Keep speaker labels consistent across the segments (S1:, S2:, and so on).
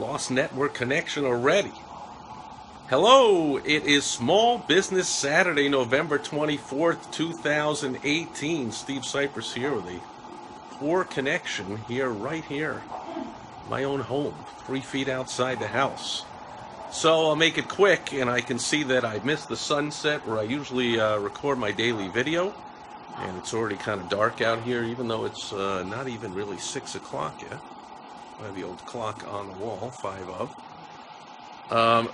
S1: Lost network connection already. Hello, it is Small Business Saturday, November 24th, 2018. Steve Sipress here with a poor connection right here. My own home, 3 feet outside the house. So I'll make it quick, and I can see that I missed the sunset where I usually record my daily video. And it's already kind of dark out here, even though it's not even really 6 o'clock yet. I have the old clock on the wall, 5 of.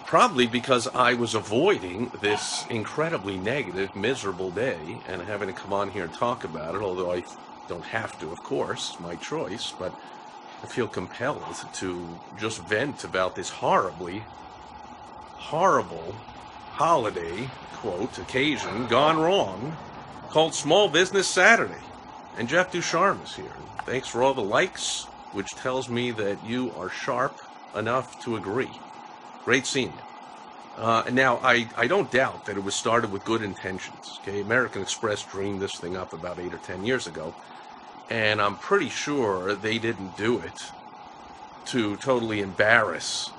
S1: Probably because I was avoiding this incredibly negative, miserable day and having to come on here and talk about it, although I don't have to, of course, it's my choice, but I feel compelled to just vent about this horrible holiday, quote, occasion gone wrong called Small Business Saturday. And Jeff Ducharme is here. Thanks for all the likes, which tells me that you are sharp enough to agree. Great seeing you. Now, I don't doubt that it was started with good intentions. Okay, American Express dreamed this thing up about 8 or 10 years ago, and I'm pretty sure they didn't do it to totally embarrass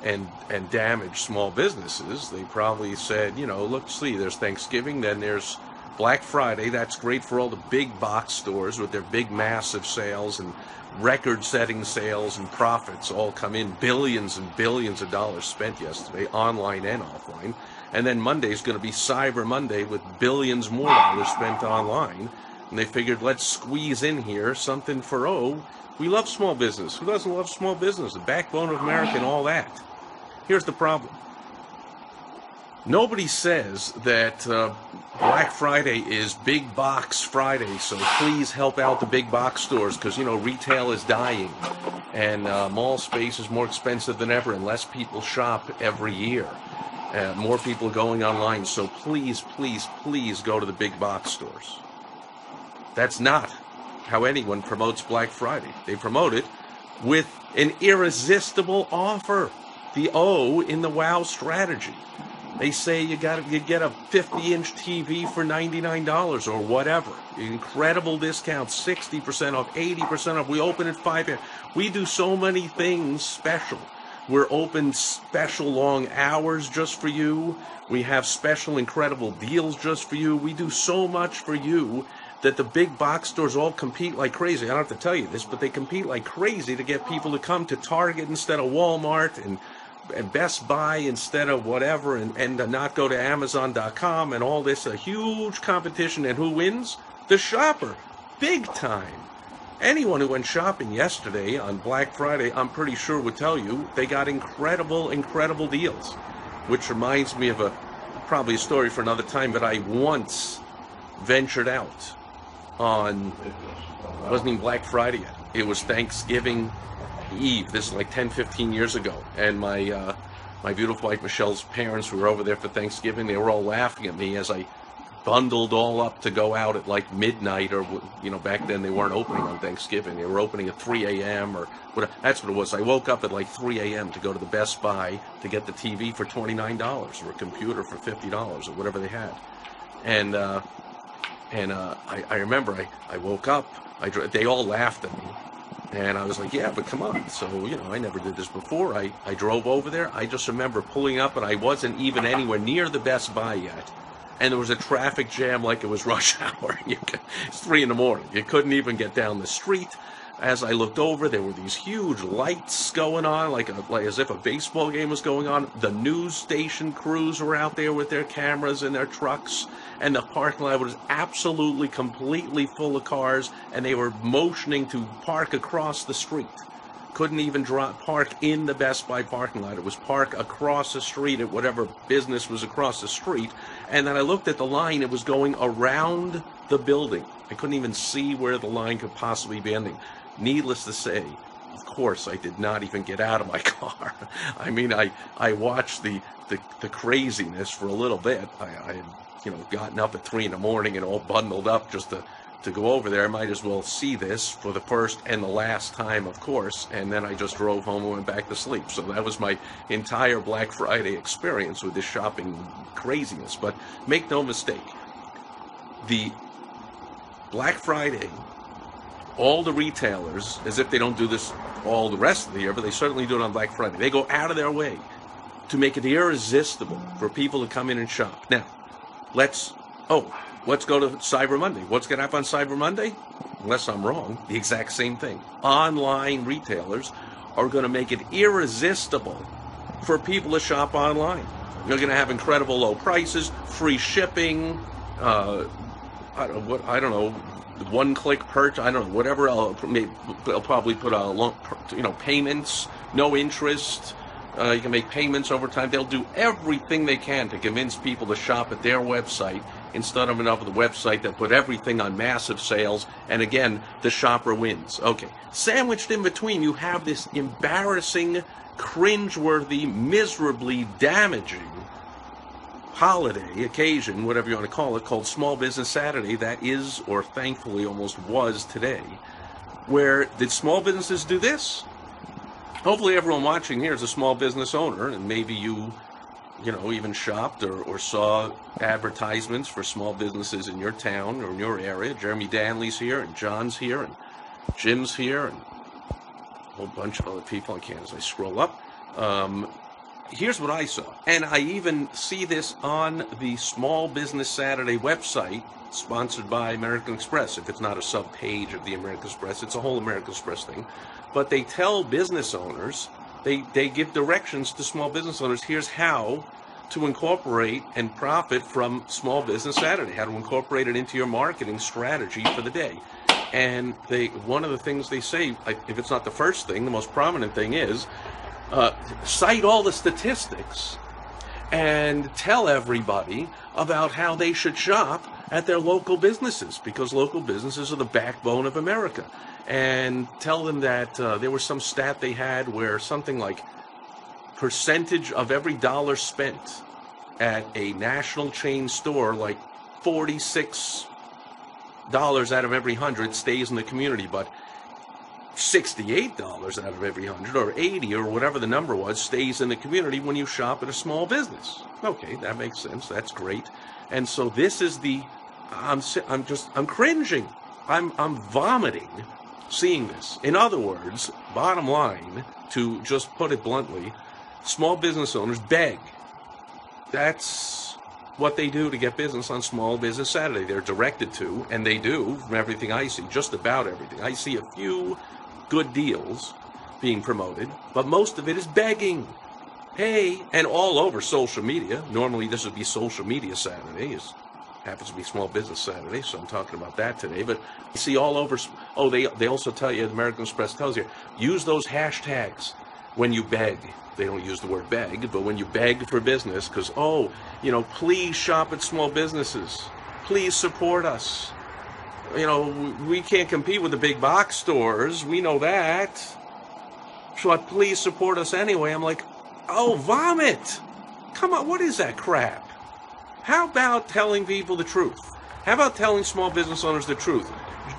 S1: and damage small businesses. They probably said, you know, look, see, there's Thanksgiving, then there's Black Friday. That's great for all the big box stores with their big, massive sales and record-setting sales and profits all come in. Billions and billions of dollars spent yesterday, online and offline. And then Monday's going to be Cyber Monday with billions more dollars spent online. And they figured, let's squeeze in here something for, we love small business. Who doesn't love small business? The backbone of America and all that. Here's the problem. Nobody says that Black Friday is Big Box Friday, so please help out the big box stores because, you know, retail is dying and mall space is more expensive than ever and less people shop every year. More people are going online, so please, please, please go to the big box stores. That's not how anyone promotes Black Friday. They promote it with an irresistible offer, the O in the WOW strategy. They say you get a 50-inch TV for $99 or whatever. Incredible discounts, 60% off, 80% off. We open at 5 p.m. We do so many things special. We're open special long hours just for you. We have special incredible deals just for you. We do so much for you that the big box stores all compete like crazy. I don't have to tell you this, but they compete like crazy to get people to come to Target instead of Walmart and Best Buy instead of whatever, and not go to Amazon.com and all this. A huge competition, and who wins? The shopper. Big time. Anyone who went shopping yesterday on Black Friday, I'm pretty sure would tell you they got incredible, incredible deals. Which reminds me of probably a story for another time, but I once ventured out on, it wasn't even Black Friday yet. It was Thanksgiving Eve. This is like 10, 15 years ago. And my beautiful wife Michelle's parents were over there for Thanksgiving. They were all laughing at me as I bundled all up to go out at like midnight, or, you know, back then they weren't opening on Thanksgiving. They were opening at 3 a.m. or whatever. That's what it was. I woke up at like 3 a.m. to go to the Best Buy to get the TV for $29 or a computer for $50 or whatever they had. And I remember I woke up. They all laughed at me. And I was like, yeah, but come on. So, you know, I never did this before. I drove over there. I just remember pulling up, and I wasn't even anywhere near the Best Buy yet. And there was a traffic jam like it was rush hour. It's 3 in the morning. You couldn't even get down the street. As I looked over, there were these huge lights going on, like as if a baseball game was going on. The news station crews were out there with their cameras and their trucks, and the parking lot was absolutely, completely full of cars, and they were motioning to park across the street. Couldn't even park in the Best Buy parking lot. It was park across the street at whatever business was across the street. And then I looked at the line. It was going around the building. I couldn't even see where the line could possibly be ending. Needless to say, of course, I did not even get out of my car. I mean, I watched the craziness for a little bit. I had, you know, gotten up at 3 in the morning and all bundled up just to go over there. I might as well see this for the first and the last time, of course. And then I just drove home and went back to sleep. So that was my entire Black Friday experience with this shopping craziness. But make no mistake, the Black Friday, all the retailers, as if they don't do this all the rest of the year, but they certainly do it on Black Friday. They go out of their way to make it irresistible for people to come in and shop. Now, let's go to Cyber Monday. What's going to happen on Cyber Monday? Unless I'm wrong, the exact same thing. Online retailers are going to make it irresistible for people to shop online. You're going to have incredible low prices, free shipping, I don't know, one-click purchase, I don't know, whatever. They'll probably put payments, no interest. You can make payments over time. They'll do everything they can to convince people to shop at their website instead of another website that put everything on massive sales. And again, the shopper wins. Okay, sandwiched in between, you have this embarrassing, cringeworthy, miserably damaging holiday occasion, whatever you want to call it, called Small Business Saturday. That is, or thankfully almost was today. Where did small businesses do this? Hopefully everyone watching here is a small business owner, and maybe you even shopped or saw advertisements for small businesses in your town or in your area. Jeremy Danley's here, and John's here, and Jim's here, and a whole bunch of other people. I can't as I scroll up. Here's what I saw, and I even see this on the Small Business Saturday website, sponsored by American Express. If it's not a sub-page of the American Express, it's a whole American Express thing. But they tell business owners, they give directions to small business owners, here's how to incorporate and profit from Small Business Saturday, how to incorporate it into your marketing strategy for the day. And one of the things they say, if it's not the first thing, the most prominent thing is, cite all the statistics and tell everybody about how they should shop at their local businesses, because local businesses are the backbone of America. And tell them that there was some stat they had where something like percentage of every dollar spent at a national chain store, like $46 out of every 100 stays in the community, but $68 out of every 100 or 80 or whatever the number was stays in the community when you shop at a small business. Okay, that makes sense. That's great. And so this is I'm cringing. I'm vomiting seeing this. In other words, bottom line, to just put it bluntly, small business owners beg. That's what they do to get business on Small Business Saturday. They're directed to, and they do, from everything I see, just about everything. I see a few good deals being promoted, but most of it is begging. Hey, and all over social media. Normally this would be Social Media Saturday. It happens to be Small Business Saturday, so I'm talking about that today. But you see all over. Oh, they also tell you, the American Express tells you, use those hashtags when you beg. They don't use the word beg, but when you beg for business, because, please shop at small businesses. Please support us. We can't compete with the big box stores. We know that. So please support us anyway. I'm like, oh, vomit. Come on, what is that crap? How about telling people the truth? How about telling small business owners the truth?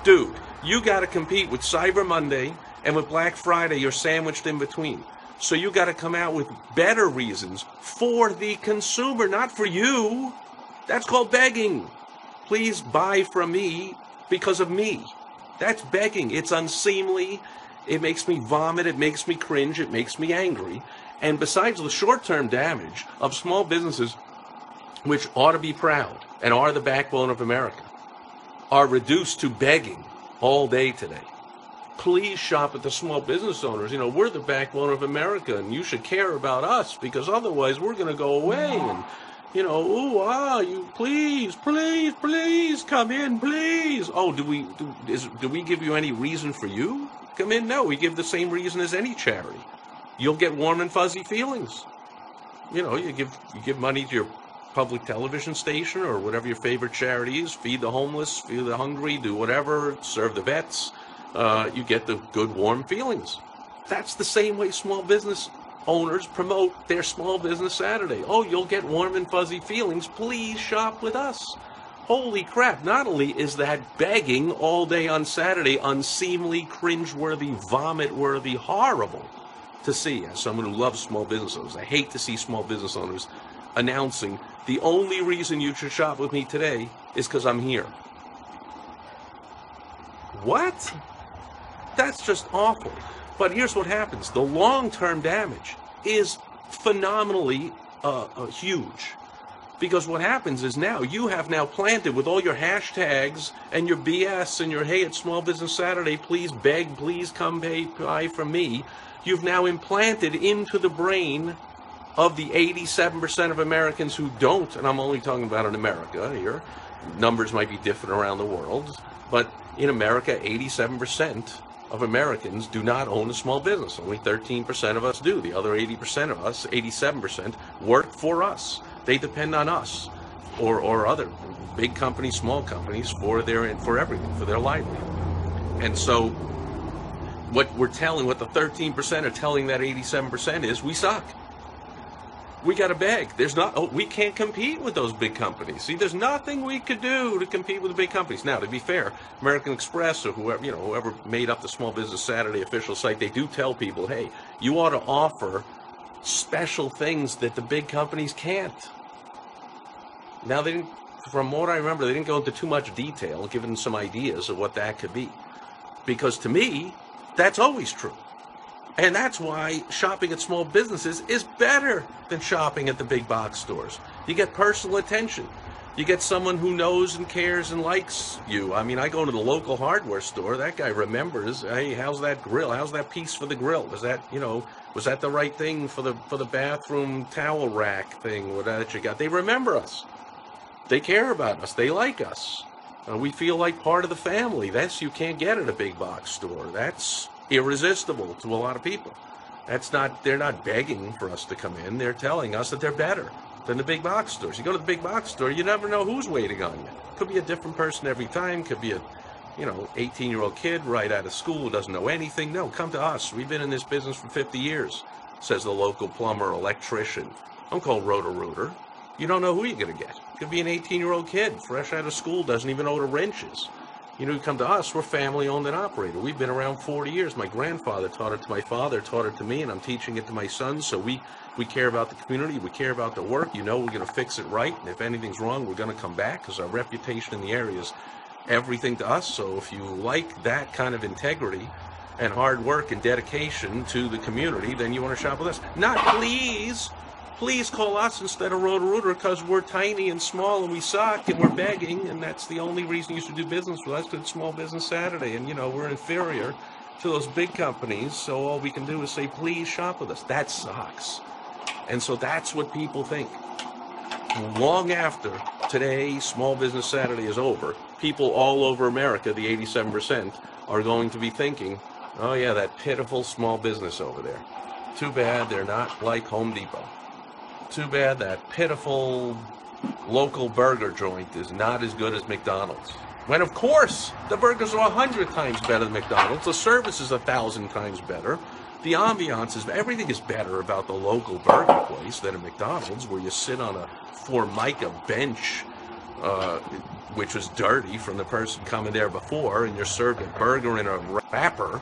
S1: Dude, you got to compete with Cyber Monday and with Black Friday. You're sandwiched in between. So you got to come out with better reasons for the consumer, not for you. That's called begging. Please buy from me because of me. That's begging. It's unseemly. It makes me vomit. It makes me cringe. It makes me angry. And besides the short-term damage of small businesses, which ought to be proud and are the backbone of America, are reduced to begging all day today. Please shop at the small business owners. We're the backbone of America, and you should care about us, because otherwise we're going to go away. And, you please come in, please. Oh, do we give you any reason for you? Come in? No, we give the same reason as any charity. You'll get warm and fuzzy feelings. You give money to your public television station or whatever your favorite charity is. Feed the homeless, feed the hungry, do whatever, serve the vets. You get the good, warm feelings. That's the same way small business owners promote their Small Business Saturday. Oh, you'll get warm and fuzzy feelings. Please shop with us. Holy crap. Not only is that begging all day on Saturday unseemly, cringeworthy, vomit-worthy, horrible to see as someone who loves small business owners. I hate to see small business owners announcing the only reason you should shop with me today is because I'm here. What? That's just awful. But here's what happens. The long-term damage is phenomenally huge. Because what happens is now you have now planted with all your hashtags and your BS and your, hey, it's Small Business Saturday, please beg, please come buy from me. You've now implanted into the brain of the 87% of Americans who don't, and I'm only talking about in America here, numbers might be different around the world, but in America, 87% of Americans do not own a small business. Only 13% of us do. The other 80% of us, 87%, work for us. They depend on us or other big companies, small companies for everything, for their livelihood. And so what the 13% are telling that 87% is we suck. We got to beg. We can't compete with those big companies. See, there's nothing we could do to compete with the big companies. Now, to be fair, American Express or whoever made up the Small Business Saturday official site, they do tell people, hey, you ought to offer special things that the big companies can't. Now, from what I remember, they didn't go into too much detail, giving some ideas of what that could be. Because to me, that's always true. And that's why shopping at small businesses is better than shopping at the big box stores. You get personal attention. You get someone who knows and cares and likes you. I mean, I go to the local hardware store. That guy remembers, hey, how's that grill? How's that piece for the grill? Was that the right thing for the bathroom towel rack thing that you got? They remember us. They care about us. They like us. We feel like part of the family. You can't get at a big box store. That's irresistible to a lot of people. They're not begging for us to come in. They're telling us that they're better than the big box stores. You go to the big box store, you never know who's waiting on you. Could be a different person every time. Could be a 18-year-old kid right out of school who doesn't know anything. No, come to us. We've been in this business for 50 years, says the local plumber, electrician. I'm called Roto-Rooter. You don't know who you're going to get. Could be an 18-year-old kid, fresh out of school, doesn't even know what a wrench is. You come to us, we're family-owned and operated. We've been around 40 years. My grandfather taught it to my father, taught it to me, and I'm teaching it to my sons. So we care about the community. We care about the work. We're going to fix it right. And if anything's wrong, we're going to come back because our reputation in the area is everything to us. So if you like that kind of integrity and hard work and dedication to the community, then you want to shop with us. Not please call us instead of Roto-Rooter because we're tiny and small and we suck and we're begging, and that's the only reason you should do business with us, because it's Small Business Saturday, and we're inferior to those big companies, so all we can do is say, please shop with us. That sucks. And so that's what people think. Long after today, Small Business Saturday is over, people all over America, the 87%, are going to be thinking, oh yeah, that pitiful small business over there. Too bad they're not like Home Depot. Too bad that pitiful local burger joint is not as good as McDonald's. When, of course, the burgers are 100 times better than McDonald's. The service is 1,000 times better. The ambiance everything is better about the local burger place than a McDonald's, where you sit on a Formica bench, which was dirty from the person coming there before, and you're served a burger in a wrapper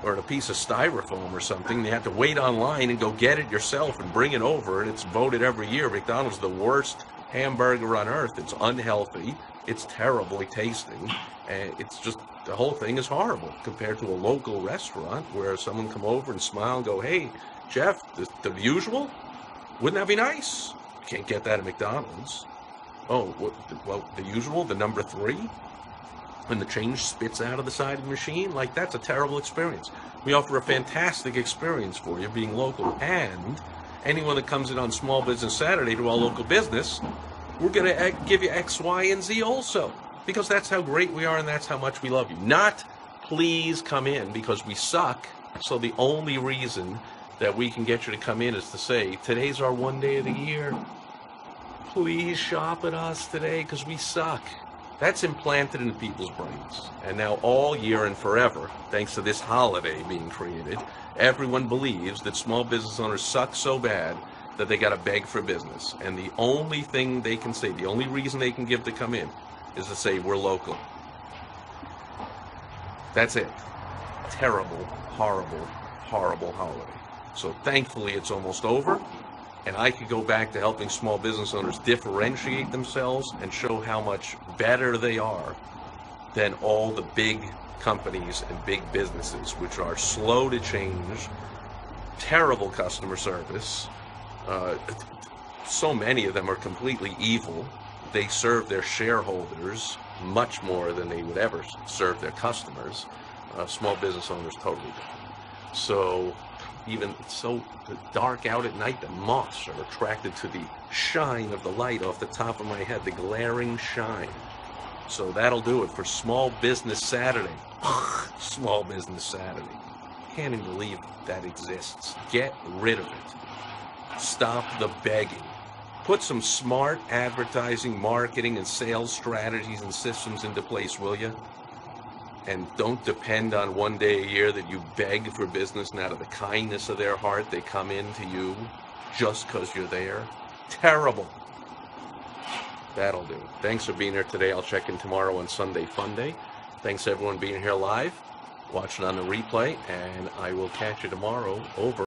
S1: or in a piece of styrofoam or something. You have to wait online and go get it yourself and bring it over, and it's voted every year McDonald's the worst hamburger on earth. It's unhealthy, it's terribly tasting, and it's just, the whole thing is horrible compared to a local restaurant where someone come over and smile and go, hey, Jeff, the usual? Wouldn't that be nice? You can't get that at McDonald's. Oh, the usual, the number 3? When the change spits out of the side of the machine, that's a terrible experience. We offer a fantastic experience for you being local, and anyone that comes in on Small Business Saturday to our local business, we're going to give you X, Y, and Z also, because that's how great we are and that's how much we love you. Not please come in because we suck, so the only reason that we can get you to come in is to say, today's our one day of the year. Please shop at us today because we suck. That's implanted into people's brains. And now all year and forever, thanks to this holiday being created, everyone believes that small business owners suck so bad that they got to beg for business. And the only thing they can say, the only reason they can give to come in is to say, we're local. That's it. Terrible, horrible, horrible holiday. So thankfully it's almost over. And I could go back to helping small business owners differentiate themselves and show how much better they are than all the big companies and big businesses, which are slow to change, terrible customer service. So many of them are completely evil. They serve their shareholders much more than they would ever serve their customers. Small business owners totally don't. So even so dark out at night, the moths are attracted to the shine of the light off the top of my head, the glaring shine. So that'll do it for Small Business Saturday. Small Business Saturday. Can't even believe that exists. Get rid of it. Stop the begging. Put some smart advertising, marketing, and sales strategies and systems into place, will you? And don't depend on one day a year that you beg for business, and out of the kindness of their heart, they come into you just because you're there. Terrible. That'll do. Thanks for being here today. I'll check in tomorrow on Sunday Fun Day. Thanks everyone being here live, watching on the replay, and I will catch you tomorrow over